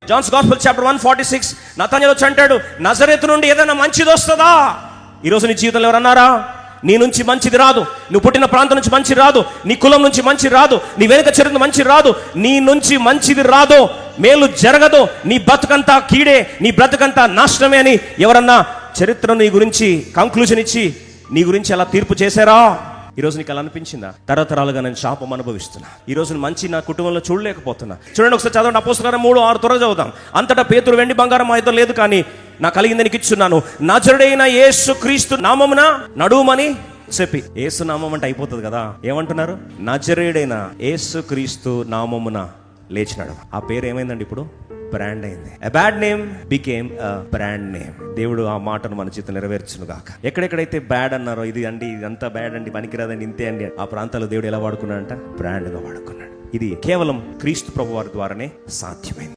Johne's gospel chapter 146 నతన్యేలు వచ్చి అంటాడు, నజరేతు నుండి ఏదైనా మంచిది వస్తుందా? ఈరోజు నీ జీవితంలో ఎవరన్నారా, నీ నుంచి మంచిది రాదు, నువ్వు పుట్టిన ప్రాంతం నుంచి మంచి రాదు, నీ కులం నుంచి మంచి రాదు, నీ వెనుక చరిత్ర మంచి రాదు, నీ నుంచి మంచిది రాదు, మేలు జరగదు, నీ బ్రతుకంతా కీడే, నీ బ్రతుకంతా నాశనమే అని ఎవరన్నా చరిత్రను నీ గురించి కంక్లూజన్ ఇచ్చి నీ గురించి అలా తీర్పు చేశారా? ఈరోజు నీకు అలా అనిపించిందా? తరతరాలుగా నేను శాపం అనుభవిస్తున్నా, ఈరోజు మంచి నా కుటుంబంలో చూడలేకపోతున్నా. చూడండి ఒకసారి చదవండి, అపోస్తలుల 3:6 త్వరగా చదువుతాం. అంతటా పేతురు, వెండి బంగారం మా ఇద్దరు లేదు, కానీ నా కలిగింది నీకు ఇచ్చున్నాను, నజరుడైన యేసు క్రీస్తు నామమున నడుమని చెప్పి. యేసు నామం అంటే అయిపోతుంది కదా, ఏమంటున్నారు? నజరేయుడైన యేసు క్రీస్తు నామమున లేచినాడు. ఆ పేరు ఏమైందండి ఇప్పుడు? బ్రాండ్ అయింది. A bad name became a brand name. దేవుడు ఆ మాటను మన చేత నెరవేర్చును గాక. ఎక్కడెక్కడైతే బ్యాడ్ అన్నారో, ఇది అండి, ఇదంతా బ్యాడ్ అండి, పనికిరాదండి, ఇంతే అండి, ఆ ప్రాంతాల్లో దేవుడు ఎలా వాడుకున్నాడంట? బ్రాండ్ గా వాడుకున్నాడు. ఇది కేవలం క్రీస్తు ప్రభు వారి ద్వారానే సాధ్యమైంది.